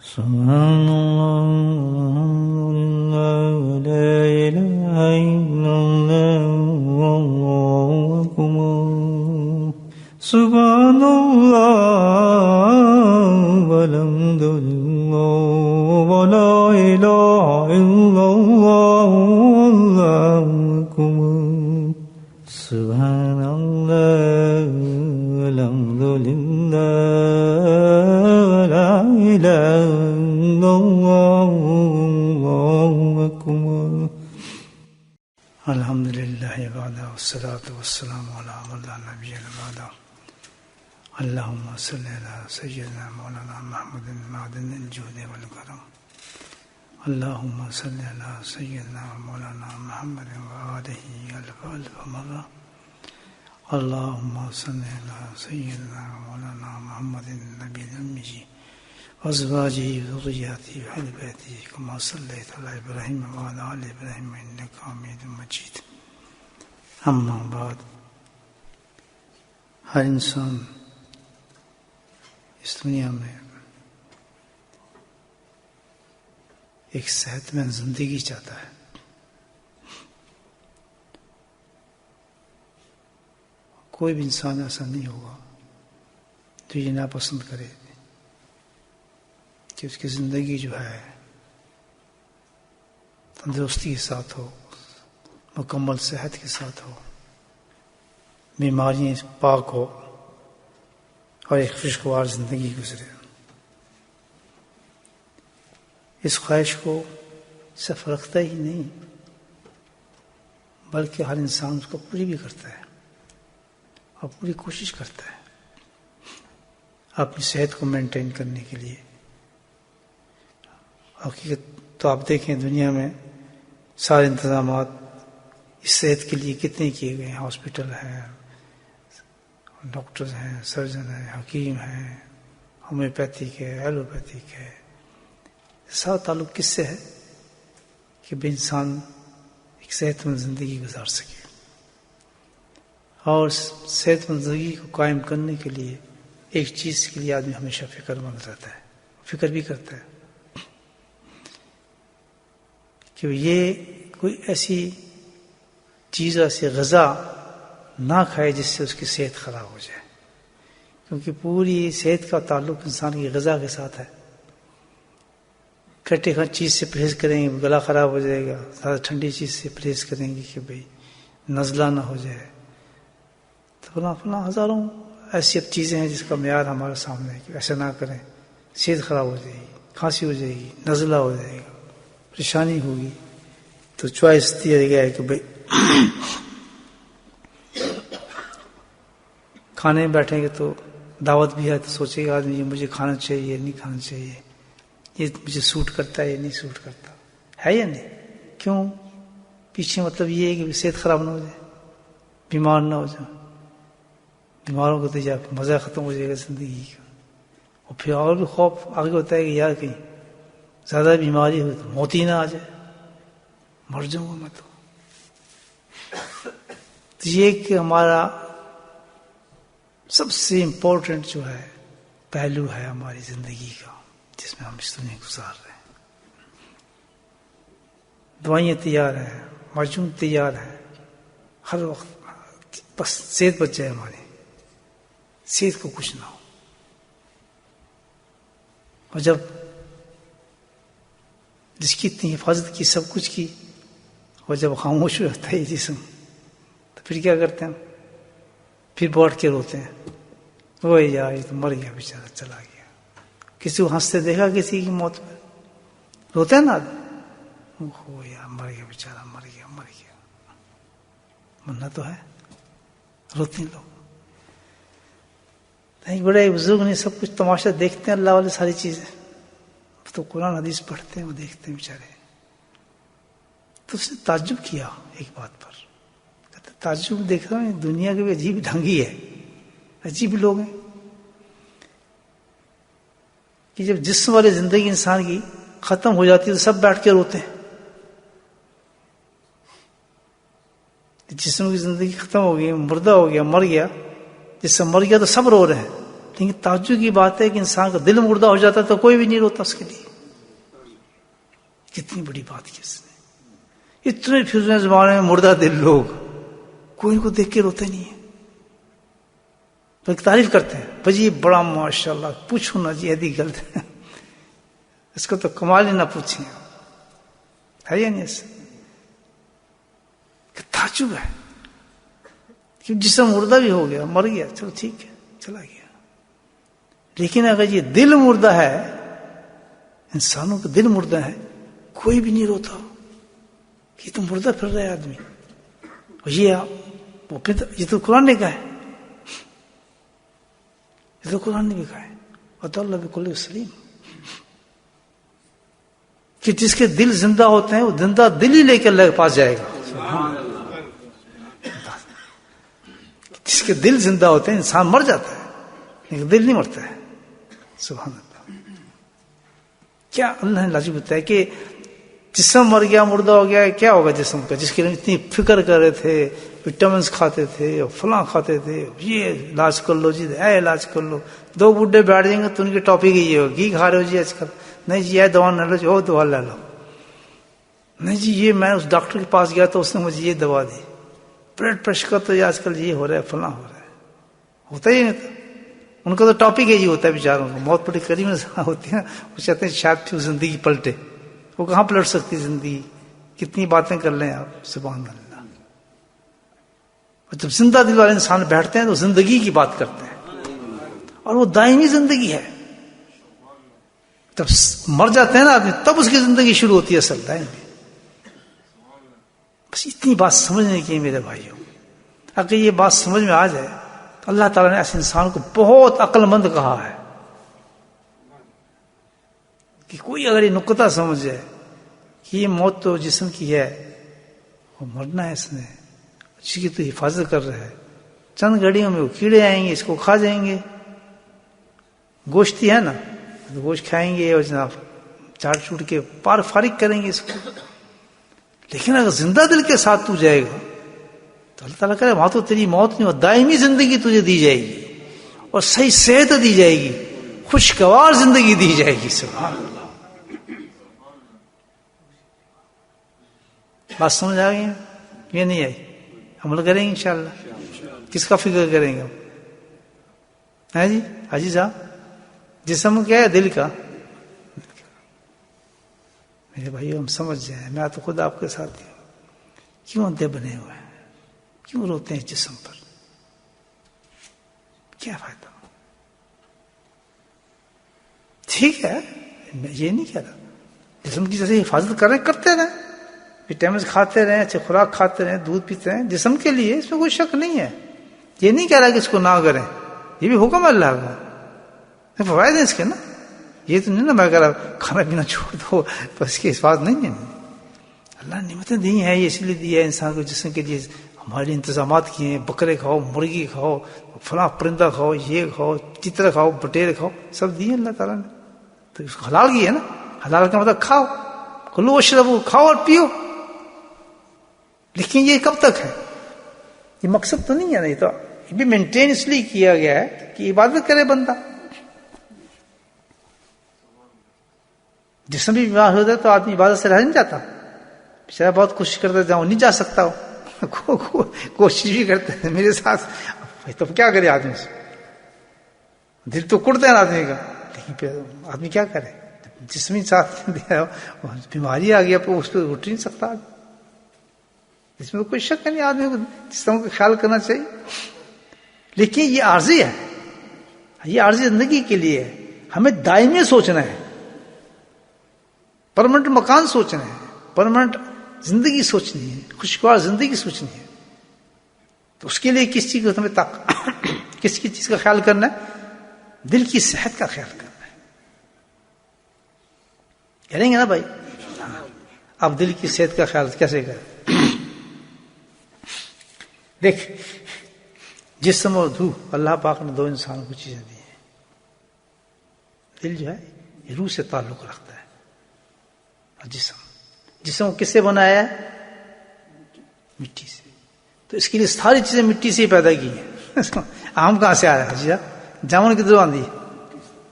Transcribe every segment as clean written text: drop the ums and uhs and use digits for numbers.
سبحان اللہ لا الہ الا اللہ واللہ اکبر سبحان اللہ والحمد للہ ولا الہ الا اللہ واللہ اکبر سبحان اللہ والحمد للہ ولا الہ الا اللہ واللہ اکبر الحمد للہ وحدہ والصلاۃ والسلام علی من لا نبی بعدہ اللہم صلی علی سیدنا مولانا محمد معدن الجود والکرم اللہم صلی علی سیدنا مولانا محمد وآلہ الف الف مرہ اللہم صلی علی سیدنا مولانا محمد النبی الأمی وازواجہ وذریاتہ واہل بیتہ کما صلیت علی ابراہیم وعلی آل ابراہیم انک حمید مجید اما بعد ہر انسان اس دنیا میں ایک صحت مند زندگی چاہتا ہے. کوئی بھی انسان ایسا نہیں ہوگا جو یہ ناپسند کرے کہ اس کی زندگی جو ہے تندرستی کے ساتھ ہو، مکمل صحت کے ساتھ ہو، بیماریاں پاک ہو اور ایک خوشگوار زندگی گزرے. اس خواہش کو صرف رکھتا ہی نہیں بلکہ ہر انسان اس کو پوری بھی کرتا ہے اور پوری کوشش کرتا ہے اپنی صحت کو مینٹین کرنے کے لیے. حقیقت تو آپ دیکھیں دنیا میں سارے انتظامات اس صحت کے لیے کتنے کیے گئے ہیں. ہاسپٹل ہیں، ڈاکٹرز ہیں، سرجن ہیں، حکیم ہیں، ہومیوپیتھک ہے، ایلوپیتھک ہے. سارا تعلق کس سے ہے کہ بے انسان ایک صحت مند زندگی گزار سکے. اور صحت مند زندگی کو قائم کرنے کے لیے ایک چیز کے لیے آدمی ہمیشہ فکر مند رہتا ہے، فکر بھی کرتا ہے کہ یہ کوئی ایسی چیز، ایسی غذا نہ کھائے جس سے اس کی صحت خراب ہو جائے، کیونکہ پوری صحت کا تعلق انسان کی غذا کے ساتھ ہے. کھٹے چیز سے پرہیز کریں گے گلا خراب ہو جائے گا، زیادہ ٹھنڈی چیز سے پرہیز کریں گے کہ بھئی نزلہ نہ ہو جائے، تو فلاں ہزاروں ایسی اب چیزیں ہیں جس کا معیار ہمارے سامنے ہے کہ ایسا نہ کریں، صحت خراب ہو جائے گی، کھانسی ہو جائے گی، نزلہ ہو جائے گا، پریشانی ہوگی. تو چوائس دیا گیا ہے کہ بھئی کھانے میں بیٹھیں گے تو دعوت بھی ہے تو سوچے گا آدمی یہ مجھے کھانا چاہیے نہیں کھانا چاہیے، یہ مجھے سوٹ کرتا ہے یہ نہیں سوٹ کرتا ہے یا نہیں. کیوں؟ پیچھے مطلب یہ ہے کہ صحت خراب نہ ہو جائے، بیمار نہ ہو جائے. بیماروں کو تو جا مزہ ختم ہو جائے گا زندگی کا. اور پھر اور بھی خوف آگے ہوتا ہے کہ یار کہیں زیادہ بیماری ہو تو موت ہی نہ آ جائے، مر جاؤں گا میں تو. یہ کہ ہمارا سب سے امپورٹنٹ جو ہے پہلو ہے ہماری زندگی کا جس میں ہم اس دنیا گزار رہے ہیں. دوائیاں تیار ہیں، معجون تیار ہیں، ہر وقت بس صحت بچ جائے، ہماری صحت کو کچھ نہ ہو. اور جب جس کی اتنی حفاظت کی، سب کچھ کی، اور جب خاموش رہتا ہے یہ جسم تو پھر کیا کرتے ہیں؟ پھر بیٹھ کے روتے ہیں، وہ یار یہ تو مر گیا بیچارہ، چلا گیا. کسی کو ہنستے دیکھا کسی کی موت پہ؟ روتے ہیں نا، ہو یار مر گیا بیچارہ، مر گیا مر گیا. مرنا تو ہے، روتے ہیں لوگ. ایک بڑے بزرگ نے سب کچھ تماشا دیکھتے ہیں اللہ والے ساری چیزیں، تو قرآن حدیث پڑھتے ہیں، وہ دیکھتے ہیں بیچارے. تو اس نے تعجب کیا ایک بات پر، کہتے تعجب دیکھ رہا ہوں دنیا کے بھی عجیب ڈھنگی ہے، عجیب لوگ ہیں کہ جب جسم والی زندگی انسان کی ختم ہو جاتی ہے تو سب بیٹھ کے روتے ہیں. جسم کی زندگی ختم ہو گئی، مردہ ہو گیا، مر گیا، جس سے مر گیا تو سب رو رہے ہیں، لیکن تعجب کی بات ہے کہ انسان کا دل مردہ ہو جاتا تو کوئی بھی نہیں روتا اس کے لیے. کتنی بڑی بات کی اس نے. اتنے فضول زمانے میں مردہ دل لوگ کوئی ان کو دیکھ کے روتے نہیں ہے. تو ایک تعریف کرتے ہیں بھائی یہ بڑا ماشاء اللہ پوچھو نا جی ایسی غلط ہے اس کو تو کمال ہی نہ پوچھیں ہے یا نہیں ایسا کہ تعجب ہے کہ جسم مردہ بھی ہو گیا مر گیا چلو ٹھیک ہے چلا گیا. لیکن اگر یہ دل مردہ ہے انسانوں کا دل مردہ ہے کوئی بھی نہیں روتا یہ تو مردہ پھر رہا ہے آدمی. اور یہ تو قرآن نے کہا ہے یہ تو قرآن نے بھی کہا ہے اور اللہ بکل سلیم کہ جس کے دل زندہ ہوتے ہیں وہ زندہ دل ہی لے کے اللہ کے پاس جائے گا. جس کے دل زندہ ہوتے ہیں انسان مر جاتا ہے لیکن دل نہیں مرتا ہے. سبحان اللہ. کیا اللہ نے لازم بتایا کہ جسم مر گیا مردہ ہو گیا کیا ہوگا جسم کا جس کے لیے اتنی فکر کر رہے تھے وٹامنس کھاتے تھے اور فلاں کھاتے تھے یہ علاج کر لو جی اے علاج کر لو. دو بڈھے بیٹھ جائیں گے تو ان کی ٹاپک یہ ہوگی گھی کھا رہے ہو جی آج کل نہیں جی یہ دوا نہ لو جی وہ دوا لے لو نہیں جی یہ میں اس ڈاکٹر کے پاس گیا تو اس نے مجھے یہ دوا دی بلڈ پریشر کا تو یہ آج کل یہ ہو رہا ہے فلاں ہو رہا ہے ہوتا ہی نہیں تھا. ان کا تو ٹاپک ہے یہ ہوتا ہے بیچاروں کو موت بڑی قریب میں ہوتی ہے وہ چاہتے ہیں شاید پھر زندگی پلٹے. وہ کہاں پلٹ سکتی زندگی کتنی باتیں کر لیں آپ سبحان اللہ. اور جب زندہ دل والے انسان بیٹھتے ہیں تو زندگی کی بات کرتے ہیں اور وہ دائمی زندگی ہے. جب مر جاتے ہیں نا آدمی تب اس کی زندگی شروع ہوتی ہے اصل دائمی. بس اتنی بات سمجھنے کی میرے بھائیوں. اگر یہ بات سمجھ میں آ جائے تو اللہ تعالیٰ نے ایسے انسان کو بہت عقل مند کہا ہے کہ کوئی اگر یہ نقطہ سمجھ جائے کہ یہ موت تو جسم کی ہے وہ مرنا ہے اس نے اس کی تو حفاظت کر رہا ہے. چند گھڑیوں میں وہ کیڑے آئیں گے اس کو کھا جائیں گے. گوشت ہی ہے نا تو گوشت کھائیں گے اور جناب چاٹ چوٹ کے پار فارغ کریں گے اس کو. لیکن اگر زندہ دل کے ساتھ تو جائے گا تو اللہ تعالیٰ کرے وہاں تو تیری موت نہیں ہو دائمی زندگی تجھے دی جائے گی اور صحیح صحت دی جائے گی خوشگوار زندگی دی جائے گی. سبحان اللہ. بات سمجھ آ گئی یہ نہیں آئی عمل کریں گے انشاءاللہ. کس کا فکر کریں گے ہم ہے جی حاجی صاحب جسم کیا ہے دل کا. میرے بھائیو ہم سمجھ جائیں میں تو خود آپ کے ساتھ ہوں. کیوں اندھے بنے ہوئے ہیں کیوں روتے ہیں جسم پر کیا فائدہ. ٹھیک ہے میں یہ نہیں کہہ رہا جسم کی جیسے حفاظت کر رہے ہیں کرتے رہیں وٹامنس کھاتے رہیں اچھے خوراک کھاتے رہیں دودھ پیتے رہیں جسم کے لیے اس میں کوئی شک نہیں ہے. یہ نہیں کہہ رہا کہ اس کو نہ کریں یہ بھی حکم ہے اللہ کا فوائد ہیں اس کے نا. یہ تو نہیں نا میں کہہ رہا کھانا پینا چھوڑ دو تو اس کی حفاظت نہیں ہے. اللہ نے نعمتیں دی ہیں یہ اس لیے دی ہے انسان کو جسم کے لیے ہمارے انتظامات کیے ہیں. بکرے کھاؤ مرغی کھاؤ فلاں پرندہ کھاؤ یہ کھاؤ چتر کھاؤ بٹیر کھاؤ سب دیے اللہ تعالیٰ نے. تو اس کو حلال کی ہے نا. حلال کا مطلب کھاؤ کلو واشربو کھاؤ اور پیو. لیکن یہ کب تک ہے یہ مقصد تو نہیں ہے نا. یہ تو یہ بھی مینٹین اس لیے کیا گیا ہے کہ عبادت کرے بندہ. جسم بھی بیمار ہو جائے تو آدمی عبادت سے رہ نہیں جاتا. بیچارہ بہت کوشش کرتا جاؤں نہیں جا سکتا ہو کوشش بھی کرتے ہیں میرے ساتھ تو کیا کرے آدمی سے. دل تو کڑتا ہے آدمی کا لیکن پھر آدمی کیا کرے جسمی ساتھ بیماری آ گیا اس پہ اٹھ نہیں سکتا. اس میں کوئی شک نہیں آدمی کو جسم کا خیال کرنا چاہیے. لیکن یہ عارضی ہے یہ عارضی زندگی کے لیے ہے. ہمیں دائمی سوچنا ہے پرماننٹ مکان سوچنا ہے پرماننٹ زندگی سوچنی ہے خوشگوار زندگی سوچنی ہے. تو اس کے لیے کس چیز کو ہمیں کس کی چیز کا خیال کرنا ہے دل کی صحت کا خیال کرنا ہے. کریں گے نا بھائی. اب دل کی صحت کا خیال کیسے کریں. دیکھ جسم اور روح اللہ پاک نے دو انسانوں کو چیزیں دی ہیں. دل جو ہے یہ روح سے تعلق رکھتا ہے اور جسم کس سے بنایا ہے مٹی سے. تو اس کے لیے ساری چیزیں مٹی سے ہی پیدا کی ہیں. آم کہاں سے آیا ہے جی جامن کدھروں آتی ہے؟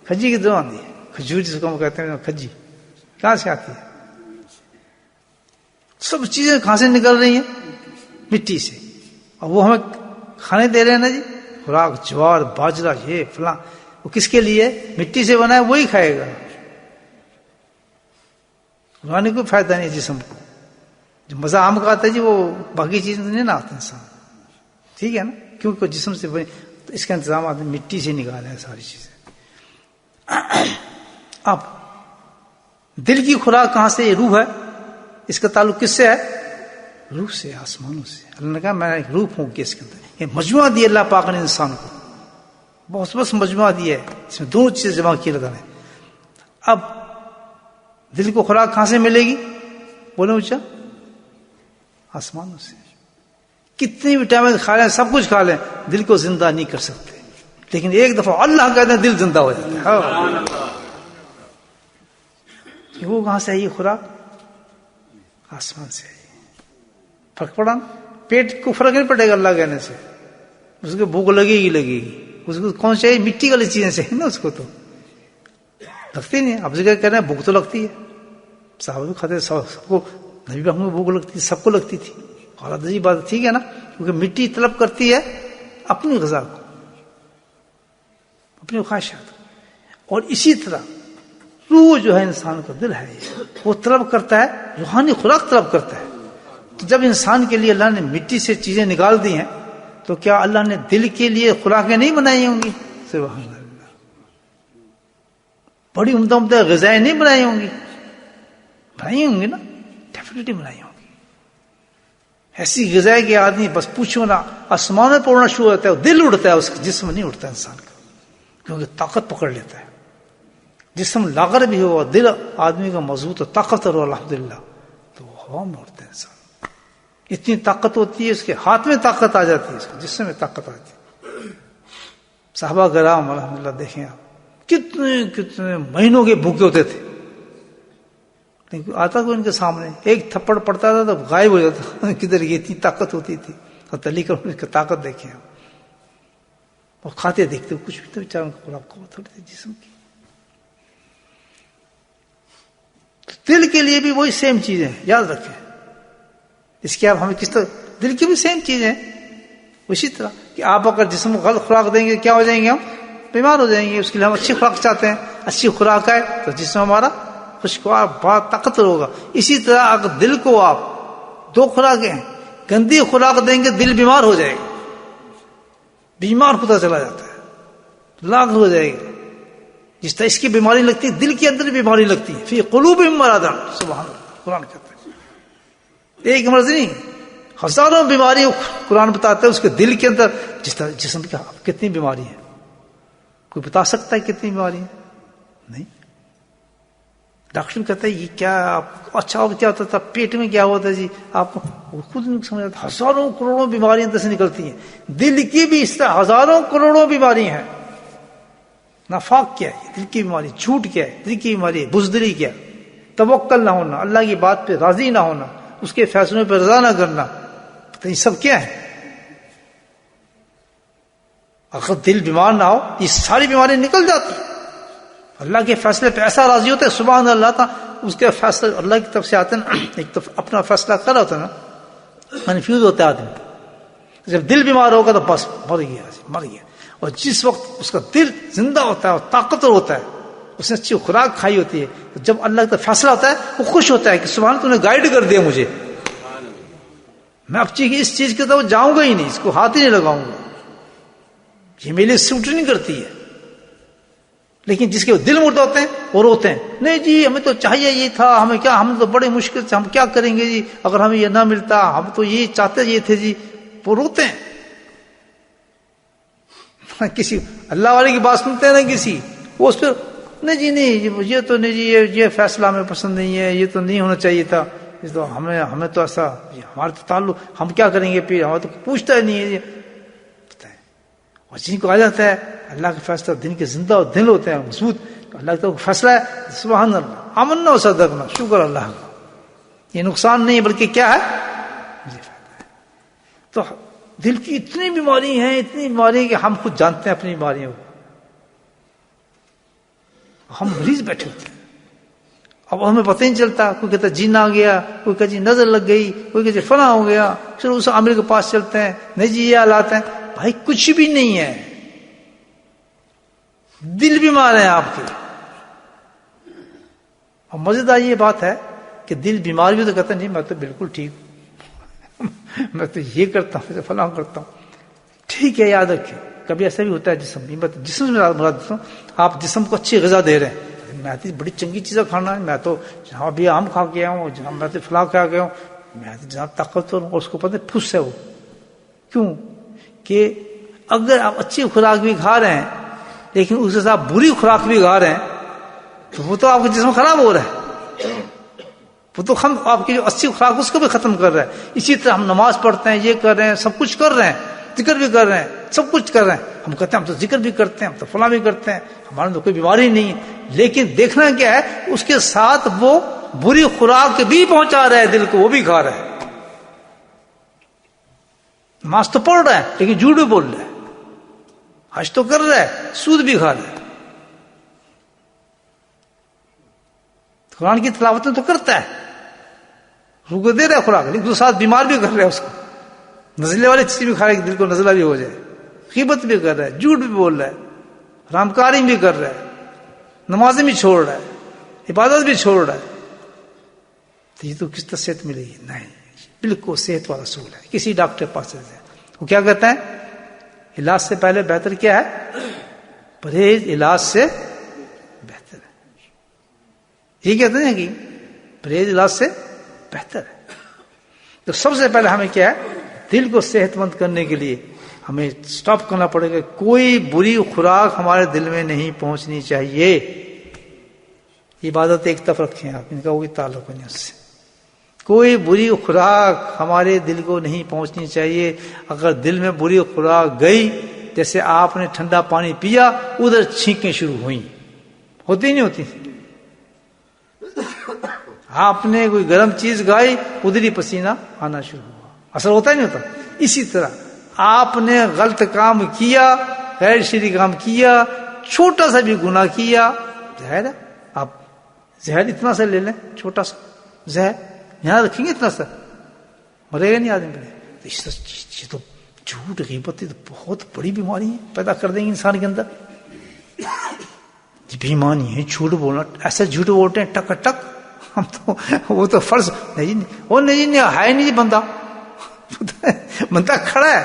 کھجی کدھروں آتی ہے؟ کھجور جس کو ہم کہتے ہیں کھجی کہاں سے آتی ہے؟ سب چیزیں کہاں سے نکل رہی ہیں؟ مٹی سے. اور وہ ہمیں کھانے دے رہے ہیں نا جی، خوراک جوار باجرہ یہ فلاں، وہ کس کے لیے؟ مٹی سے بنا ہے وہی کھائے گا. روحانی کوئی فائدہ نہیں جسم کو. جو مزہ آم کا آتا ہے جی وہ باقی چیز نہیں نہ آتا انسان. ٹھیک ہے نا، کیونکہ جسم سے بنے تو اس کا انتظام آدمی مٹی سے نکالے ہیں ساری چیزیں. اب دل کی خوراک کہاں سے؟ روح ہے. اس کا تعلق کس سے ہے؟ روح سے، آسمانوں سے. اللہ نے کہا میں ایک روح پھونک کے اس کے اندر، یہ مجموعہ دیا اللہ پاک نے انسان کو، بس مجموعہ دیا ہے، اس میں دونوں چیزیں جمع کی اللہ نے. اب دل کو خوراک کہاں سے ملے گی؟ بولے اونچا. آسمانوں سے. کتنی وٹامن کھا لیں، سب کچھ کھا لیں، دل کو زندہ نہیں کر سکتے. لیکن ایک دفعہ اللہ کہتے ہیں دل زندہ ہو جاتا ہے. وہ کہاں سے آئی خوراک؟ آسمان سے آئی. فرق پڑا نا؟ پیٹ کو فرق نہیں پڑے گا اللہ کہنے سے، اس کو بھوک لگے گی. اس کو کون چاہیے؟ مٹی والی چیزیں چاہیے نا، اس کو تو لگتی نہیں. اب جگہ کہہ رہے ہیں بھوک تو لگتی ہے، صحابہ بھی کھاتے، سب کو، نبی پاک میں بھوک لگتی تھی، سب کو لگتی تھی. اور عجیب بات ٹھیک ہے نا، کیونکہ مٹی طلب کرتی ہے اپنی غذا کو، اپنی خواہشات کو. اور اسی طرح روح جو ہے انسان کا دل ہے، وہ طلب کرتا ہے، روحانی خوراک طلب کرتا ہے. تو جب انسان کے لیے اللہ نے مٹی سے چیزیں نکال دی ہیں تو کیا اللہ نے دل کے لیے خوراکیں نہیں بنائی ہوں گی؟ سبحان اللہ. بڑی عمدہ غذائیں نہیں بنائی ہوں گی؟ بنائی ہوں گی نا، ڈیفینیٹلی بنائی ہوں گی. ایسی غذائیں کہ آدمی بس پوچھو نا، آسمانوں پر اڑنا شروع ہوتا ہے، دل اڑتا ہے، اس کا جسم نہیں اڑتا انسان کا، کیونکہ طاقت پکڑ لیتا ہے. جسم لاغر بھی ہو، دل آدمی کا مضبوط اور طاقتور ہو الحمدللہ، تو وہ ہوا میں اڑتا ہے انسان. اتنی طاقت ہوتی ہے، اس کے ہاتھ میں طاقت آ جاتی ہے، اس کے جسم میں طاقت آتی ہے. صحابہ کرام الحمدللہ دیکھیں آپ، کتنے مہینوں کے بھوکے ہوتے تھے، لیکن آتا کوئی ان کے سامنے، ایک تھپڑ پڑتا تھا تو غائب ہو جاتا. کدھر یہ اتنی طاقت ہوتی تھی. اور تلی کر اس کی طاقت دیکھیں آپ. اور کھاتے دیکھتے کچھ بھی تو بیچاروں کو خوراک کو تھوڑی تھی جسم کی. دل کے لیے بھی وہی سیم چیزیں ہیں، یاد رکھیں. اس کے آپ ہمیں کس طرح دل کی بھی سیم چیزیں ہیں. اسی طرح کہ آپ اگر جسم کو غلط خوراک دیں گے کیا ہو جائیں گے؟ ہم بیمار ہو جائیں گے. اس کے لیے ہم اچھی خوراک چاہتے ہیں، اچھی خوراک آئے تو جسم ہمارا خوشگوار بہت طاقتور ہوگا. اسی طرح اگر دل کو آپ دو خوراکیں ہیں، گندی خوراک دیں گے دل بیمار ہو جائے گا، بیمار ہوتا چلا جاتا ہے، لاغ ہو جائے گا. جس طرح اس کی بیماری لگتی ہے، دل کے اندر بیماری لگتی ہے. فی قلوبہم مرض، سبحان اللہ، قرآن کہتا ہے. ایک مرض نہیں، ہزاروں بیماری قرآن بتاتا ہے اس کے دل کے اندر. جس طرح جسم کی کتنی بیماری ہے، کوئی بتا سکتا ہے کتنی بیماری ہے؟ نہیں. ڈاکٹر کہتا ہے یہ کیا آپ اچھا ہو کیا ہوتا تھا، پیٹ میں کیا ہوتا ہے جی، آپ خود نہیں سمجھ آتا. ہزاروں کروڑوں بیماریاں اندر سے نکلتی ہیں. دل کی بھی اس طرح ہزاروں کروڑوں بیماری ہیں. نفاق کیا ہے؟ دل کی بیماری. جھوٹ کیا ہے؟ دل کی بیماری. بزدلی کیا ہے؟ توکل نہ ہونا، اللہ کی بات پہ راضی نہ ہونا، اس کے فیصلوں پہ رضا نہ کرنا. تو یہ سب کیا ہے؟ اگر دل بیمار نہ ہو یہ ساری بیماری نکل جاتی. اللہ کے فیصلے پہ ایسا راضی ہوتا ہے سبحان اللہ تھا. اس کے فیصلے اللہ کی طرف سے آتے ہیں. ایک تو اپنا فیصلہ کر ہوتا ہے نا، کنفیوز ہوتا ہے آدمی. جب دل بیمار ہوگا تو بس مر گیا. اور جس وقت اس کا دل زندہ ہوتا ہے اور طاقتور ہوتا ہے، اس نے اچھی خوراک کھائی ہوتی ہے، تو جب اللہ کا فیصلہ ہوتا ہے وہ خوش ہوتا ہے کہ سبحان تو نے گائیڈ کر دیا مجھے، میں اب اس چیز کی طرف جاؤں گا ہی نہیں، اس کو ہاتھ ہی نہیں لگاؤں گا، یہ میرے لیے سوٹ نہیں کرتی ہے. لیکن جس کے دل مردہ ہوتے ہیں وہ روتے ہیں، نہیں جی ہمیں تو چاہیے یہ تھا، ہمیں کیا، ہم تو بڑے مشکل سے، ہم کیا کریں گے جی اگر ہمیں یہ نہ ملتا، ہم تو یہ چاہتے یہ تھے جی. وہ روتے ہیں. کسی اللہ والے کی بات سنتے ہیں نا کسی، وہ اس پہ نہیں جی نہیں یہ تو نہیں جی، یہ فیصلہ ہمیں پسند نہیں ہے، یہ تو نہیں ہونا چاہیے تھا، تو ہمیں تو ایسا، ہمارا تو تعلق، ہم کیا کریں گے پھر، ہمیں تو پوچھتا ہی نہیں ہے. اور جن کو آ جاتا ہے اللہ کا فیصلہ، دن کے زندہ اور دل ہوتے ہیں مضبوط، اللہ کا فیصلہ ہے سبحان اللہ، آمنا و صدقنا، شکر اللہ کا، یہ نقصان نہیں بلکہ کیا ہے، مجھے فائدہ ہے. تو دل کی اتنی بیماری ہیں، اتنی بیماری کہ ہم خود جانتے ہیں اپنی بیماریوں کو. ہم مریض بیٹھے ہوتے ہیں. اب ہمیں پتہ نہیں چلتا. کوئی کہتا جن آ گیا, کوئی کہتا جی نظر لگ گئی, کوئی کہتا فلاں ہو گیا, چلو اس عامل کے پاس چلتے ہیں, نہیں جی یہ حالات ہیں. بھائی کچھ بھی نہیں ہے, دل بیمار ہے آپ کے. اور مزیدار یہ بات ہے کہ دل بیمار بھی تو کہتا نہیں میں تو بالکل ٹھیک ہوں, میں تو یہ کرتا ہوں, فلاں کرتا ہوں. ٹھیک ہے, یاد رکھیں کبھی ایسا بھی ہوتا ہے جسم میں مراد دیتا ہوں, آپ جسم کو اچھی غذا دے رہے ہیں, میں تو بڑی چنگی چیزیں کھانا ہے, میں تو جہاں بھی آم کھا کے آیا ہوں, جہاں میں تو فلاں کھا گیا ہوں, میں تو جہاں طاقتور ہوں. اس کو پتہ پھس ہے وہ. کیوں کہ اگر آپ اچھی خوراک بھی کھا رہے ہیں لیکن اس کے ساتھ بری خوراک بھی کھا رہے ہیں تو وہ تو آپ کا جسم خراب ہو رہا ہے. وہ تو ہم آپ کی جو اچھی خوراک اس کو بھی ختم کر رہا ہے. اسی طرح ہم نماز پڑھتے ہیں, یہ کر رہے ہیں, سب کچھ کر رہے ہیں, ذکر بھی کر رہے ہیں, سب کچھ کر رہے ہیں. ہم کہتے ہیں ہم تو ذکر بھی کرتے ہیں, ہم تو فلاں بھی کرتے ہیں, ہمارے تو کوئی بیماری نہیں ہے. لیکن دیکھنا کیا ہے, اس کے ساتھ وہ بری خوراک بھی پہنچا رہا ہے دل کو, وہ بھی کھا رہا ہے. نماز تو پڑھ رہا ہے لیکن جھوٹ بھی بول رہا ہے, حج تو کر رہا ہے, سود بھی کھا رہا ہے. قرآن کی تلاوت تو کرتا ہے, روح کو دے رہا ہے خوراک, لیکن اس کے ساتھ بیمار بھی کر رہا ہے اس کو. نزلے والی چیز بھی کھا رہا ہے کہ دل کو نزلہ بھی ہو جائے. غیبت بھی کر رہا ہے, جھوٹ بھی بول رہا ہے, حرامکاری بھی کر رہا ہے, نمازیں بھی چھوڑ رہا ہے, عبادت بھی چھوڑ رہا ہے. تو یہ تو کس طرح صحت ملے گی؟ نہیں, بالکل صحت والا اصول ہے. کسی ڈاکٹر پاس سے وہ کیا کہتا ہے, علاج سے پہلے بہتر کیا ہے؟ پرہیز علاج سے بہتر ہے. یہ کہتے ہیں کہ پرہیز علاج سے بہتر ہے. تو سب سے پہلے ہمیں کیا ہے, دل کو صحت مند کرنے کے لیے ہمیں سٹاپ کرنا پڑے گا. کوئی بری خوراک ہمارے دل میں نہیں پہنچنی چاہیے. عبادت ایک طرف رکھیں آپ, ان کا کوئی تعلق نہیں اس سے. کوئی بری خوراک ہمارے دل کو نہیں پہنچنی چاہیے. اگر دل میں بری خوراک گئی, جیسے آپ نے ٹھنڈا پانی پیا, ادھر چھینکیں شروع ہوئیں, ہوتی نہیں ہوتی. آپ نے کوئی گرم چیز کھائی, ادھر ہی پسینہ آنا شروع ہوا. اثر ہوتا ہی نہیں ہوتا. اسی طرح آپ نے غلط کام کیا, غیر شرعی کام کیا, چھوٹا سا بھی گناہ کیا, زہر ہے. آپ زہر اتنا سا لے لیں, چھوٹا سا زہر یہاں رکھیں گے, اتنا سا مرے گا نہیں آدمی. یہ تو جھوٹ غیبت تو بہت بڑی بیماری ہے, پیدا کر دیں گے انسان کے اندر. بیماری ہے جھوٹ بولنا. ایسا جھوٹ بولتے ہیں ٹک ٹک, ہم تو وہ تو فرض نہیں, وہ نہیں ہے نہیں بندہ, بندہ کھڑا ہے,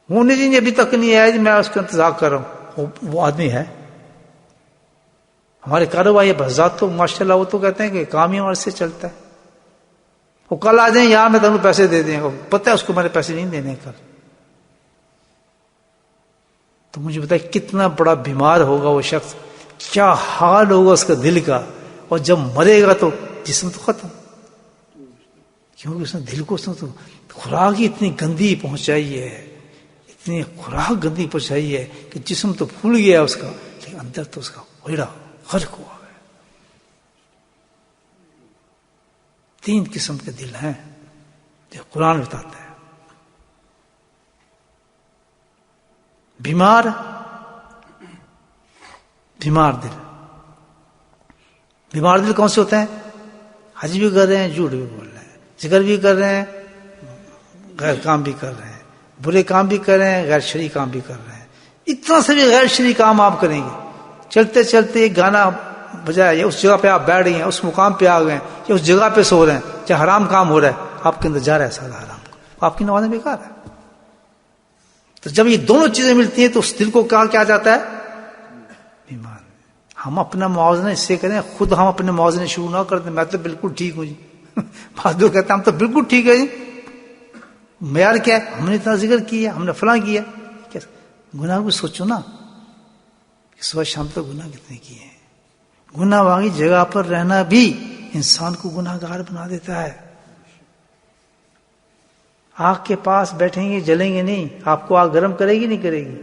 وہ نہیں ابھی تک نہیں آیا, میں اس کا انتظار کر رہا ہوں. وہ آدمی ہے. ہمارے کاروبار بذات تو ماشاء اللہ وہ تو کہتے ہیں کہ کام ہی ہمارے سے چلتا ہے. وہ کل آ جائیں یہاں, میں تمہیں پیسے دے دیں گا, پتہ ہے اس کو میں نے پیسے نہیں دینے کل. تو مجھے بتائے کتنا بڑا بیمار ہوگا وہ شخص, کیا حال ہوگا اس کا دل کا. اور جب مرے گا تو جسم تو ختم, کیونکہ اس نے دل کو, اس نے تو خوراک ہی اتنی گندی پہنچائی ہے, اتنی خوراک گندی پہنچائی ہے کہ جسم تو پھول گیا اس کا, لیکن اندر تو اس کا ویڑا غرق ہوا ہے. 3 قسم کے دل ہیں جو قرآن بتاتا ہے. بیمار دل. بیمار دل کون سے ہوتے ہیں؟ حج بھی کر رہے ہیں, جھوٹ بھی بول رہے ہیں, ذکر بھی کر رہے ہیں, غیر کام بھی کر رہے ہیں, برے کام بھی کر رہے ہیں, غیر شرعی کام بھی کر رہے ہیں. اتنا سے بھی غیر شرعی کام آپ کریں گے, چلتے چلتے گانا بجایا, یا اس جگہ پہ آپ بیٹھ گئے ہیں, اس مقام پہ آ گئے ہیں, یا اس جگہ پہ سو رہے ہیں, چاہے حرام کام ہو رہا ہے, آپ کے اندر جا رہا ہے سارا حرام کو, آپ کی نمازیں بیکار ہے. تو جب یہ دونوں چیزیں ملتی ہیں تو اس دل کو کیا جاتا ہے؟ ایمان. ہم اپنا موازنہ اس سے کریں, خود ہم اپنے موازنے شروع نہ کر دیں, میں تو بالکل ٹھیک ہوں جی. بعض لوگ کہتے ہیں ہم تو بالکل ٹھیک ہے جی. معیار کیا ہے؟ ہم نے اتنا ذکر کیا, ہم نے فلاں کیا. گناہ کو سوچو نا, صبح شام تک گناہ کتنے کیے ہیں. گناہ والی جگہ پر رہنا بھی انسان کو گناہ گار بنا دیتا ہے. آگ کے پاس بیٹھیں گے جلیں گے نہیں, آپ کو آگ گرم کرے گی نہیں کرے گی,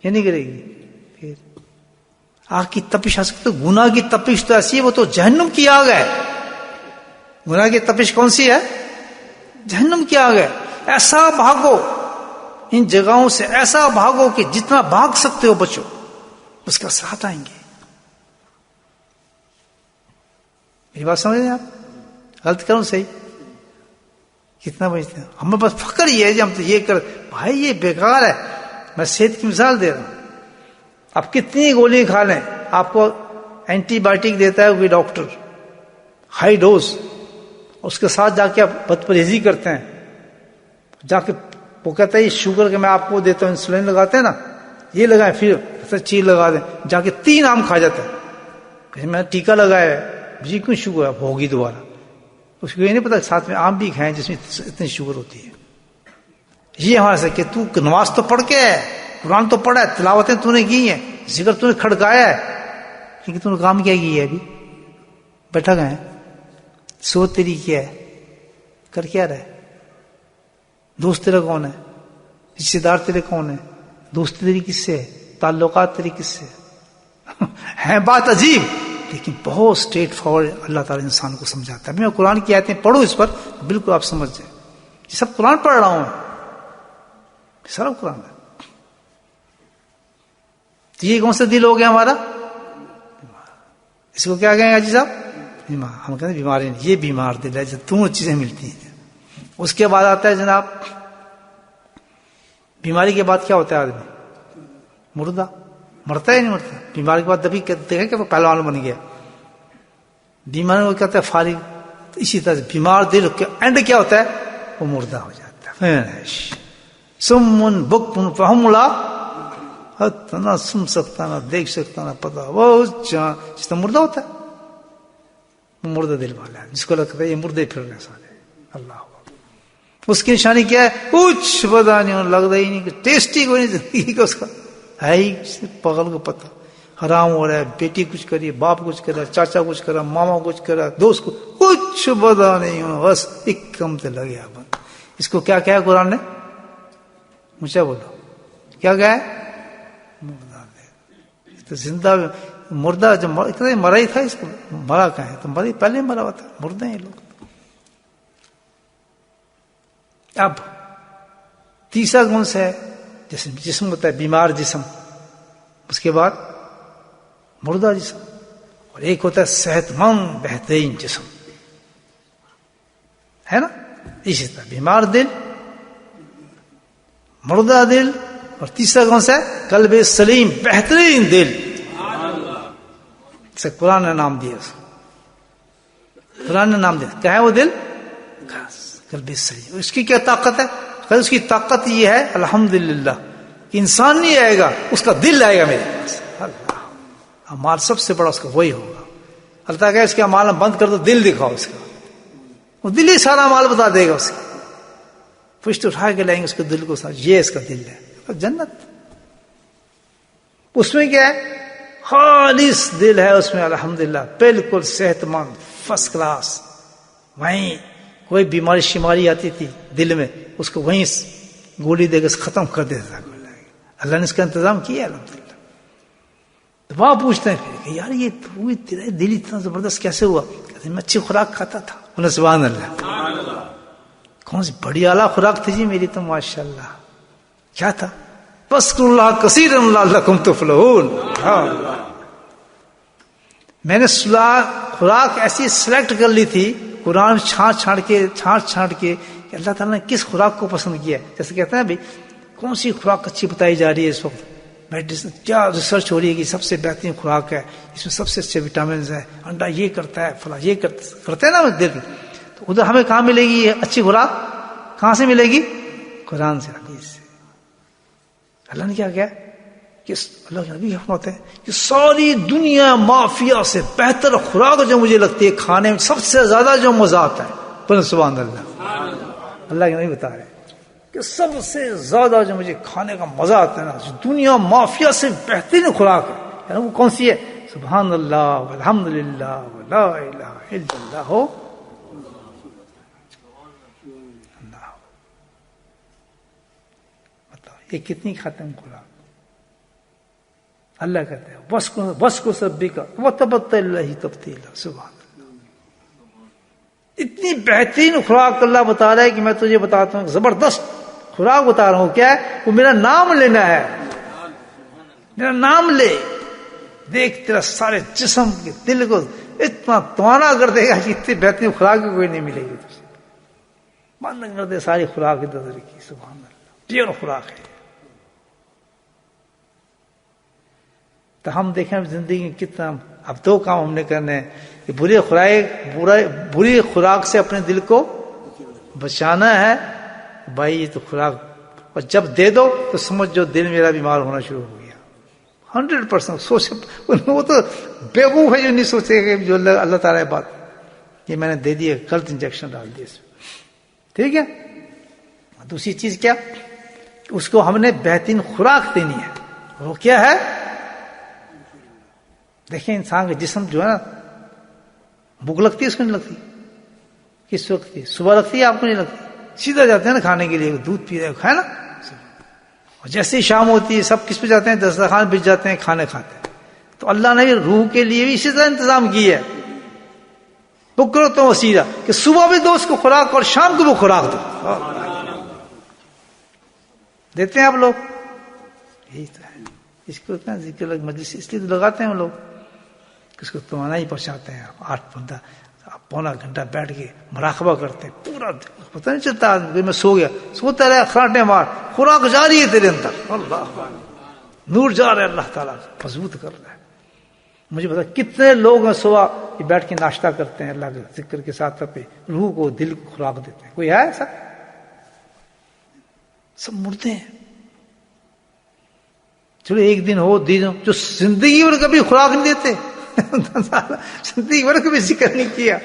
یہ نہیں کرے گی. پھر آگ کی تپش آ سکتی, گناہ کی تپش تو ایسی ہے, وہ تو جہنم کی آگ ہے. گناہ کی تپش کون سی ہے؟ جہنم کی آگ ہے. ایسا بھاگو ان جگہوں سے, ایسا بھاگو کہ جتنا بھاگ سکتے ہو بچو. اس کا ساتھ آئیں گے. میری بات سمجھ رہے ہیں آپ؟ غلط کروں صحیح؟ کتنا بجتے ہیں ہمیں بس فخر یہ ہے جی ہم تو یہ کر. بھائی یہ بیکار ہے. میں صحت کی مثال دے رہا ہوں. آپ کتنی گولی کھا لیں, آپ کو اینٹی بایوٹک دیتا ہے کوئی ڈاکٹر ہائی ڈوز, اس کے ساتھ جا کے آپ بد پرہیزی کرتے ہیں, جا کے وہ کہتا ہے یہ شوگر کے میں آپ کو دیتا ہوں, انسولین لگاتے ہیں نا, یہ لگائیں, پھر چیز لگا دیں, جا کے 3 آم کھا جاتا ہے. میں ٹیکا لگایا ہے, مجھے کیوں شوگر ہوگی دوبارہ؟ اس کو یہ نہیں پتا ساتھ میں آم بھی کھائیں جس میں اتنی شوگر ہوتی ہے. یہ ہمارے سے کہ تو نماز تو پڑھ کے ہے, قرآن تو پڑھا ہے, تلاوتیں تو نے کی ہیں, ذکر تو نے کھڑکایا ہے, لیکن تو نے کام کیا کی ہے؟ ابھی بیٹھا گئے, سوچ تیری کیا ہے, کر کیا رہے؟ دوست تیرا کون ہے؟ رشتے دار تیرے کون ہے؟ دوستی تیری کس سے ہے؟ تعلقات تیری کس سے ہے؟ بات عجیب لیکن بہت اسٹریٹ فارورڈ اللہ تعالیٰ انسان کو سمجھاتا ہے. میں قرآن کی آیتیں پڑھوں اس پر بالکل آپ سمجھ جائیں. یہ سب قرآن پڑھ رہا ہوں, سارا قرآن ہے. تو یہ کون سا دل ہو گیا ہمارا؟ اس کو کیا کہیں گے جی صاحب؟ بیمار. ہم کہتے ہیں بیماری نہیں, یہ بیمار دل ہے. جب دونوں چیزیں ملتی ہیں. اس کے بعد آتا ہے جناب, بیماری کے بعد کیا ہوتا ہے آدمی؟ مردہ. مرتا ہے نہیں مرتا؟ بیماری کے بعد ابھی دیکھیں کہ وہ پہلوان بن گیا. بیماری کو کہتا ہے فارغ. اسی طرح سے بیمار دل کے اینڈ کیا ہوتا ہے؟ وہ مردہ ہو جاتا ہے. سمن بکمن فہم لا, نہ سن سکتا نہ دیکھ سکتا نہ پتا, وہ جس طرح مردہ ہوتا ہے. وہ مردہ دل والا ہے جس کو لگتا ہے یہ مردے پھر رہے سارے. اللہ اس کی نشانی کیا ہے؟ کچھ پتا نہیں, لگتا ہی نہیں, ٹیسٹی کوئی نہیں زندگی کا اس کا ہے ہی. پگل کو پتا حرام ہو رہا ہے, بیٹی کچھ کری, باپ کچھ کرا, چاچا کچھ کرا, ماما کچھ کرا, دوست کو کچھ پتا نہیں, بس ایک کم سے لگے. اس کو کیا کہا قرآن نے؟ مجھے بولو کیا کہا ہے؟ مردہ دل. تو زندہ مردہ جو مرا ہی تھا, اس کو مرا کہاں ہے؟ تو مرا پہلے مرا ہوا تھا. مردے ہیں لوگ. اب تیسرا کون سا ہے؟ جسم ہوتا ہے بیمار جسم, اس کے بعد مردہ جسم, اور ایک ہوتا ہے صحت مند بہترین جسم, ہے نا؟ اسی طرح بیمار دل, مردہ دل, اور تیسرا کون سا ہے؟ قلب سلیم بہترین دل. اسے قرآن نے نام دیا, قرآن نے نام دیا. کیا ہے وہ دل؟ قلب سلیم. اس کی کیا طاقت ہے؟ اس کی طاقت یہ ہے الحمدللہ کہ انسان نہیں آئے گا, اس کا دل آئے گا میرے پاس. اللہ, امال سب سے بڑا اس کا وہی ہوگا. اللہ تعالیٰ کہ اس کے امال بند کر دو, دل دکھاؤ اس کا, وہ دل ہی سارا مال بتا دے گا. اس کا پشت اٹھا کے لائیں گے اس کے دل کو, یہ اس کا دل ہے. جنت اس میں کیا ہے؟ خالص دل ہے اس میں الحمدللہ, بالکل صحت مند فرسٹ کلاس. وہیں کوئی بیماری شماری آتی تھی دل میں, اس کو وہیں گولی دے کے ختم کر دیتا تھا. اللہ نے اس کا انتظام کیا الحمدللہ. تو وہاں پوچھتے ہیں پھر کہ یار یہ تیرا دل اتنا زبردست کیسے ہوا؟ کہتے ہیں میں اچھی خوراک کھاتا تھا. بولے سبحان اللہ. کون سی بڑی اعلیٰ خوراک تھی جی میری تو, ماشاء اللہ. کیا تھا؟ فاذکروا اللہ کثیرا لعلکم تفلحون. میں نے خوراک ایسی سلیکٹ کر لی تھی قرآن چھانٹ چھانٹ کے کہ اللہ تعالیٰ نے کس خوراک کو پسند کیا ہے. جیسے کہتے ہیں بھائی کون سی خوراک اچھی بتائی جا رہی ہے اس وقت, کیا ریسرچ ہو رہی ہے کہ سب سے بہترین خوراک ہے, اس میں سب سے اچھے وٹامنز ہیں, انڈا یہ کرتا ہے, فلاں یہ کرتے ہیں نا دل. تو ادھر ہمیں کہاں ملے گی یہ اچھی خوراک؟ کہاں سے ملے گی؟ قرآن سے, حدیث سے. اللہ نے کیا کیا کہ اللہ کے نبی فرماتے ہیں کہ ساری دنیا مافیا سے بہتر خوراک جو مجھے لگتی ہے کھانے میں, سب سے زیادہ جو مزہ آتا ہے, بولے سبحان اللہ. اللہ کے نبی بتا رہے کہ سب سے زیادہ جو مجھے کھانے کا مزہ آتا ہے نا, دنیا مافیا سے بہترین خوراک ہے, وہ کون سی ہے؟ سبحان اللہ والحمدللہ ولا الہ الا اللہ ہو. یہ کتنی کھاتے ہیں خوراک؟ اللہ کہتے ہیں بس کو سبھی کا وتبتل اللہ تبتیلا. سبحان اللہ. اتنی بہترین خوراک اللہ بتا رہا ہے کہ میں تجھے بتاتا ہوں, زبردست خوراک بتا رہا ہوں. کیا ہے وہ؟ میرا نام لینا ہے. میرا نام لے, دیکھ تیرا سارے جسم کے دل کو اتنا توانا کر دے گا کہ اتنی بہترین خوراک کوئی نہیں ملے گی تجھے. بند کر دے ساری خوراک ادھر کی. سبحان اللہ، پیور خوراک ہے. تو ہم دیکھیں زندگی میں کتنا، اب دو کام ہم نے کرنے ہیں کہ بری خوراک سے اپنے دل کو بچانا ہے. بھائی یہ تو خوراک، اور جب دے دو تو سمجھ جو دل میرا بیمار ہونا شروع ہو گیا. 100% سوچ، وہ تو بیوقوف ہے جو نہیں سوچے کہ جو اللہ تعالیٰ کی بات یہ میں نے دے دی، غلط انجیکشن ڈال دیا اس میں. ٹھیک ہے. دوسری چیز کیا، اس کو ہم نے بہترین خوراک دینی ہے. وہ کیا ہے؟ دیکھیں انسان کا جسم جو ہے نا، بھوک لگتی ہے اس کو نہیں لگتی؟ کس وقت کی؟ صبح لگتی ہے، آپ کو نہیں لگتی؟ سیدھا جاتے ہیں نا کھانے کے لیے، دودھ پی رہے کھائے نا. اور جیسے ہی شام ہوتی ہے سب کس پہ جاتے ہیں؟ دسترخوان بچ جاتے ہیں، کھانے کھاتے ہیں. تو اللہ نے روح کے لیے بھی اسی طرح انتظام کیا ہے. بکرو تو وسیلہ کہ صبح بھی دو اس کو خوراک اور شام کو بھی خوراک دو. دیتے ہیں آپ لوگ؟ یہی تو ہے. اس کو اتنا ذکر مجلس اس لیے تو لگاتے ہیں ہم لوگ، اس کو توانا ہی پہنچاتے ہیں. 8 پونا گھنٹہ بیٹھ کے مراقبہ کرتے ہیں، پورا پتہ نہیں چلتا. آدمی میں سو گیا، سوتا رہا خراٹے مار، خوراک جاری ہے تیرے اندر. اللہ نور جا رہا ہے، اللہ تعالیٰ مضبوط کر رہا ہے. مجھے پتا کتنے لوگ ہیں صبح بیٹھ کے ناشتہ کرتے ہیں اللہ کے ذکر کے ساتھ، اپنے روح کو دل کو خوراک دیتے ہیں. کوئی ہے ایسا؟ سب مردے ہیں. چلو ایک دن ہو، دن ہو، جو زندگی میں کبھی خوراک نہیں دیتے، زندگی بھر کبھی ذکر نہیں کیا،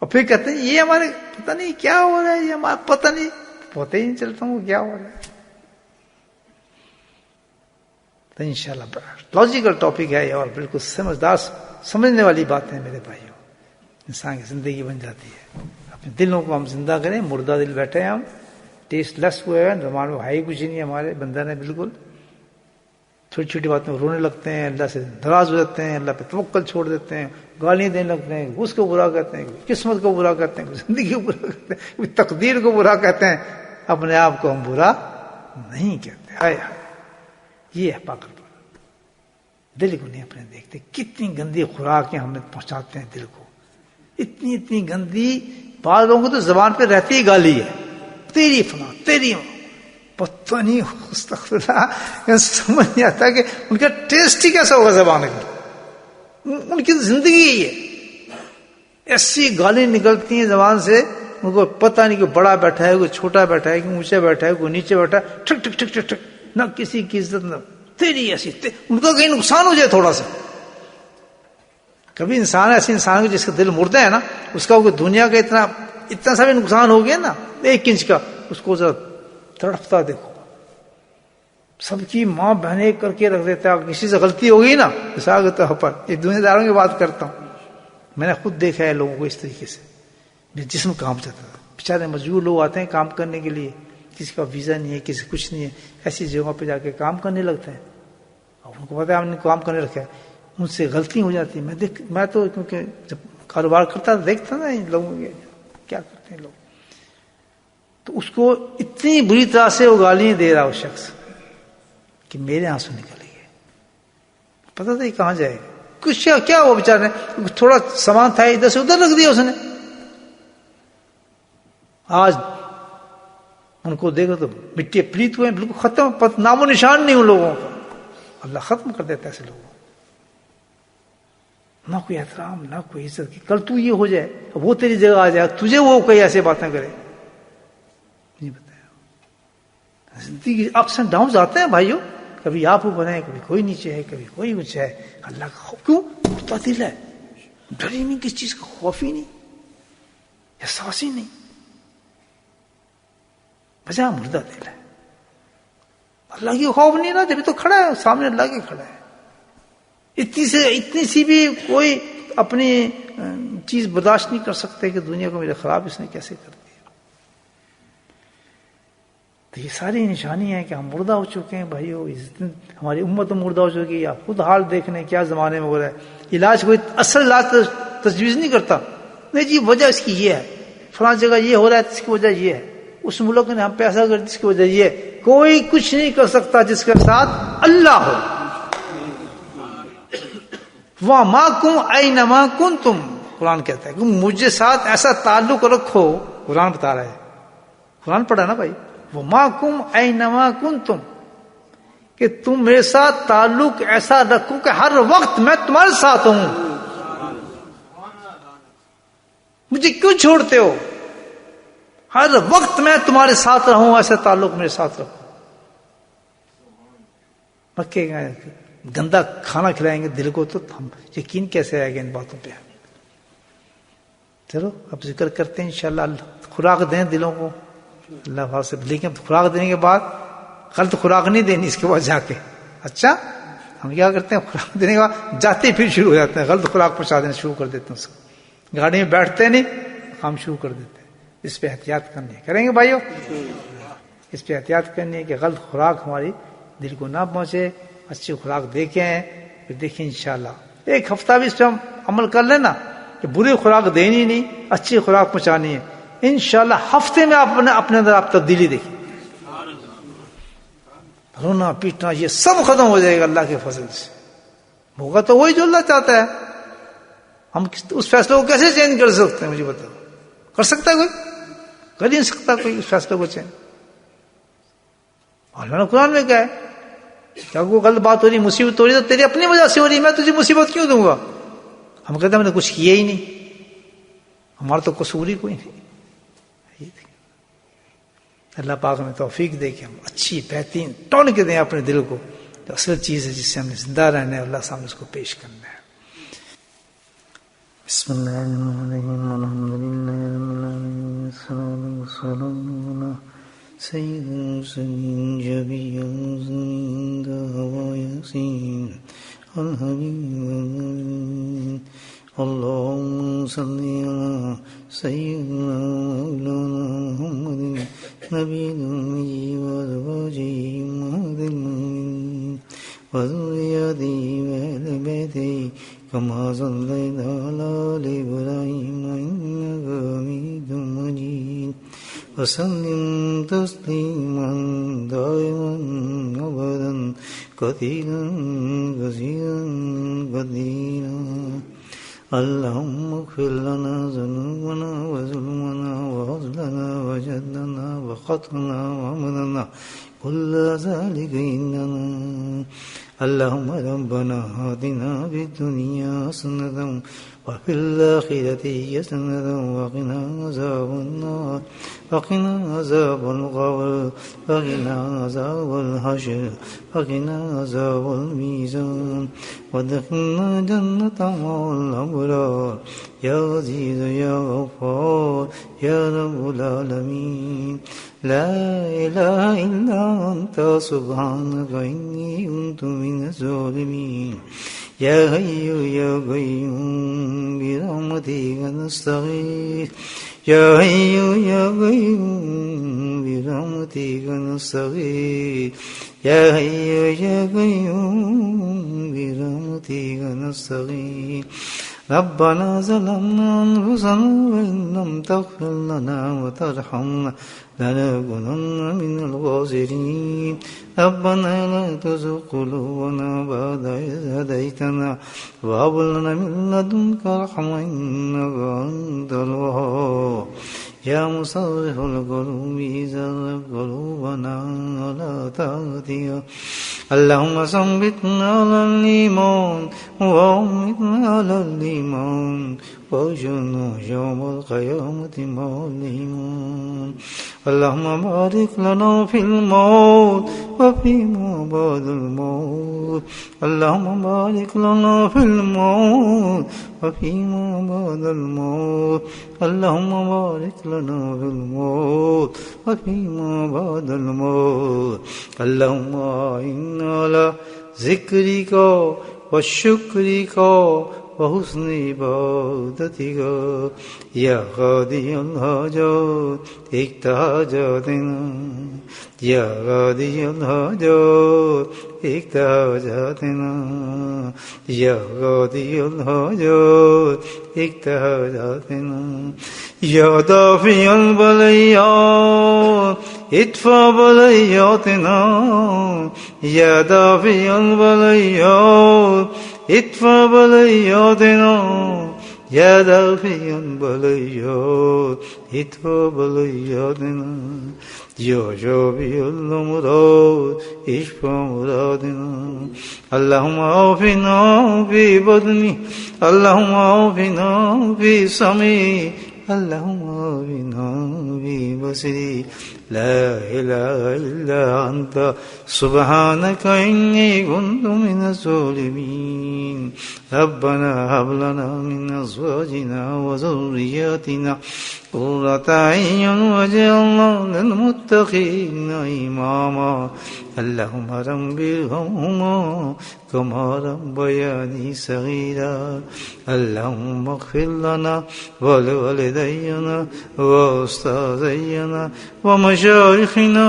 اور پھر کہتے ہیں یہ ہمارے پتہ نہیں کیا ہو رہا ہے، یہ ہمارا پتہ نہیں چلتا ہوں کیا ہو رہا ہے. تو انشاءاللہ لاجیکل ٹاپک ہے اور بالکل سمجھدار سمجھنے والی بات ہے میرے بھائیوں. انسان کی زندگی بن جاتی ہے. اپنے دلوں کو ہم زندہ کریں. مردہ دل بیٹھے ہیں ہم، ٹیسٹ لیس ہوئے ہیں، زبان میں ہائی کچھ نہیں ہے ہمارے بندہ نے. بالکل چھوٹی چھوٹی باتوں میں رونے لگتے ہیں، اللہ سے ناراض ہو جاتے ہیں، اللہ پہ توکل چھوڑ دیتے ہیں، گالیاں دینے لگتے ہیں، اس کو برا کہتے ہیں، قسمت کو برا کہتے ہیں، زندگی کو برا کہتے ہیں، تقدیر کو برا کہتے ہیں. اپنے آپ کو ہم برا نہیں کہتے. ہائے یہ ہے پاگل پن. دل کو نہیں اپنے دیکھتے. کتنی گندی خوراکیں ہم پہنچاتے ہیں دل کو، اتنی گندی. بعض لوگوں کو تو زبان پہ رہتی ہی گالی ہے، تیری فلاں تیری پتہ نہیں. استغفر اللہ، سمجھ نہیں آتا کہ ان کا ٹیسٹ ہی کیسا ہوگا زبان کا. ان کی زندگی ہی ہے. ایسی گالی نکلتی ہیں زبان سے، ان کو پتہ نہیں کہ بڑا بیٹھا ہے، کوئی چھوٹا بیٹھا ہے، کوئی اونچا بیٹھا ہے، کوئی نیچے بیٹھا ہے. ٹھک ٹھک ٹھک ٹھک ٹھک، نہ کسی کی عزت، نہ تیری ایسی. ان کا کہیں نقصان ہو جائے تھوڑا سا. کبھی انسان ایسے انسان کو جس کا دل مردہ ہے نا، اس کا کوئی دنیا کا اتنا سا بھی نقصان ہو گیا نا 1 انچ کا، اس کو ذرا تڑپتا دیکھو. سب کی ماں بہنیں کر کے رکھ دیتا ہے. کسی سے غلطی ہو گئی نا، مثال کے طور پر یہ دنیا داروں کی بات کرتا ہوں، میں نے خود دیکھا ہے لوگوں کو اس طریقے سے. جسم کام چاہتا تھا. بیچارے مجبور لوگ آتے ہیں کام کرنے کے لیے، کسی کا ویزا نہیں ہے، کسی کچھ نہیں ہے، ایسی جگہوں پہ جا کے کام کرنے لگتے ہیں. اور ان کو پتا ہے ہم نے کام کرنے رکھا ہے، ان سے غلطی ہو جاتی ہے. میں تو کیونکہ جب کاروبار کرتا دیکھتا نا ان لوگوں کے کیا کرتے ہیں لوگ، تو اس کو اتنی بری طرح سے وہ گالیاں دے رہا اس شخص کہ میرے آنسو نکل گئے. پتا تھا یہ کہاں جائے گا. کچھ کیا ہوا بیچارے نے، تھوڑا سامان تھا ادھر سے ادھر رکھ دیا اس نے. آج ان کو دیکھو تو مٹی پلیت ہوئے، بالکل ختم، نام و نشان نہیں ان لوگوں کا. اللہ ختم کر دیتا ہے ایسے لوگوں. نہ کوئی احترام، نہ کوئی عزت کی. کل تو یہ ہو جائے، وہ تیری جگہ آ جائے، تجھے وہ کئی ایسے باتیں کرے. نہیں بتایا. زندگی اپس اینڈ ڈاؤنز آتے ہیں بھائیوں. کبھی آپ اوپر ہیں، کبھی کوئی نیچے ہے، کبھی کوئی کچھ ہے. اللہ کا خوف کیوں؟ مردہ دل ہے، ڈری نہیں کس چیز کا، خوف ہی نہیں، احساس ہی نہیں. وجہ مردہ دل ہے. اللہ کی خوف نہیں نا، جبھی تو کھڑا ہے سامنے، اللہ کے کھڑا ہے. اتنی سی بھی کوئی اپنی چیز برداشت نہیں کر سکتے کہ دنیا کو میرے خراب اس نے کیسے کر دیا. تو یہ ساری نشانی ہے کہ ہم مردہ ہو چکے ہیں بھائیو. ہماری امت مردہ ہو چکی ہے. آپ خود حال دیکھ لیں کیا زمانے میں ہو رہا ہے. علاج کوئی اصل علاج تجویز نہیں کرتا. نہیں جی وجہ اس کی یہ ہے، فلاں جگہ یہ ہو رہا ہے اس کی وجہ یہ ہے، اس ملک نے ہم پہ ایسا کر جس کی وجہ یہ ہے. کوئی کچھ نہیں کر سکتا جس کے ساتھ اللہ ہو. وَمَعَكُمْ أَيْنَمَا كُنْتُمْ، قرآن کہتا ہے کہ مجھے ساتھ ایسا تعلق رکھو. قرآن بتا رہا ہے، قرآن پڑھا نا بھائی. وَمَعَكُمْ أَيْنَمَا كُنْتُمْ، کہ تم میرے ساتھ تعلق ایسا رکھو کہ ہر وقت میں تمہارے ساتھ ہوں. مجھے کیوں چھوڑتے ہو؟ ہر وقت میں تمہارے ساتھ رہوں، ایسا تعلق میرے ساتھ رکھو. مکے کا گندا کھانا کھلائیں گے دل کو تو ہم یقین کیسے آئے گا ان باتوں پہ؟ چلو اب ذکر کرتے ہیں انشاءاللہ. اللہ خوراک دیں دلوں کو اللہ حافظ سے، لیکن خوراک دینے کے بعد غلط خوراک نہیں دینی اس کے بعد جا کے. اچھا ہم کیا کرتے ہیں؟ خوراک دینے کے بعد جاتے ہی پھر شروع ہو جاتے ہیں غلط خوراک پہنچا دینا شروع کر دیتے ہیں. اس کو گاڑی میں بیٹھتے نہیں کام شروع کر دیتے ہیں. اس پہ احتیاط کرنی ہے. کریں گے بھائیو؟ اس پہ احتیاط کرنی ہے کہ غلط خوراک ہماری دل کو نہ پہنچے. اچھی خوراک دیکھیں پھر دیکھیں انشاءاللہ. ایک ہفتہ بھی اس پہ ہم عمل کر لینا کہ بری خوراک دینی نہیں، اچھی خوراک پہنچانی ہے. انشاءاللہ ہفتے میں آپ اپنے اندر آپ تبدیلی دیکھیں. رونا پیٹنا یہ سب ختم ہو جائے گا اللہ کے فضل سے. ہوگا تو وہی جو اللہ چاہتا ہے. ہم اس فیصلے کو کیسے چینج کر سکتے ہیں؟ مجھے بتاؤ. کر سکتا ہے کوئی؟ کر ہی نہیں سکتا کوئی اس فیصلے کو چینج. اللہ نے قرآن میں کہا ہے کیا کوئی غلط بات ہو رہی، مصیبت ہو رہی تو تیری اپنی وجہ سے ہو رہی، میں تجھے مصیبت کیوں دوں گا؟ ہم کہتے ہیں ہم نے کچھ کیا ہی نہیں، ہمارا تو قصور ہی کوئی نہیں. اللہ پاک ہمیں توفیق دے کہ ہم اچھی بہترین ٹون کے دیں اپنے دل کو. جو اصل چیز ہے جس سے ہم نے زندہ رہنا ہے اللہ سامنے اس کو پیش کرنا ہے. بسم اللہ الرحمن الرحیم. الحمد للہ رب العالمین، والصلاۃ والسلام علی سید المرسلین جبی الزین دعوا یاسین الحبیب. اللهم صل على سيدنا مولانا محمد نبي الأمي وأزواجه أمهات المؤمنين وذريته وأهل بيته كما صليت على آل إبراهيم إنك حميد مجيد وسلم تسليما دائما أبدا كثيرا كثيرا كثيرا. اللهم اغفر لنا ذنوبنا وظلمنا وعزلنا وجدنا وخطأنا وعملنا كل ذلك عندنا. اللهم ربنا آتنا في الدنيا حسنة وفي الآخرة حسنة وقنا عذاب النار وقنا عذاب القبر وقنا عذاب الحشر وقنا عذاب الميزان وادخلنا جنة مع الأبرار يا عزيز يا غفار يا رب العالمين. لا إله إلا أنت سبحانك إني كنت من الظالمين. يا حي يا قيوم برحمتك نستغيث. يا حي يا قيوم برحمتك نستغيث. يا حي يا قيوم برحمتك نستغيث. ربنا ظلمنا أنفسنا وإن لم تغفر لنا وترحمنا لنكونن من الخاسرين. ربنا لا تزغ قلوبنا بعد إذ هديتنا وهب لنا من لدنك رحمة إنك أنت الوهاب. يا مصرف القلوب زرف قلوبنا على طاعتك. اللهم ثبتنا على الإيمان وأمتنا على الإيمان واحشرنا يوم القيامة مع الإيمان. اللهم بارك لنا في الموت وفيما بعد الموت. اللهم بارك لنا في الموت وفيما بعد الموت. اللهم بارك لنا في الموت وفيما بعد الموت. اللهم إنا على ذكرك وشكرك وحسن عبادتك. يا قاضي الحاجات اقض حاجاتنا. يا قاضي الحاجات اقض حاجاتنا. يا قاضي الحاجات اقض حاجاتنا. يا دافع البليات ادفع بلياتنا. يا دافع البليات ادفع بلياتنا يا دافع البليات ادفع بلياتنا يا جابي المراد اشفع مرادنا اللهم عافنا في بدني اللهم عافنا في سمعي اللهم عافنا في بصري لا إله إلا أنت سبحانك إني كنت من الظالمين ربنا هب لنا من أزواجنا وذرياتنا قرة أعين واجعلنا للمتقين إماما اللهم رب ارحمهما كما ربياني صغيرا اللهم اغفر لنا ولوالدينا وأستاذينا ومشايخنا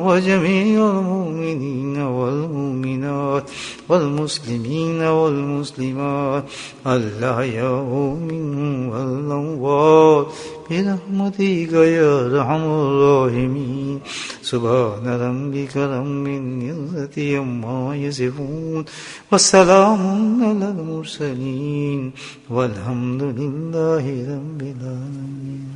وجميع المؤمنين والمؤمنات والمسلمين والمسلمات الأحياء منهم والأموات برحمتك يا أرحم الراحمين سبحان ربك رب العزة عما يصفون والسلام على المرسلين والحمد لله رب العالمين.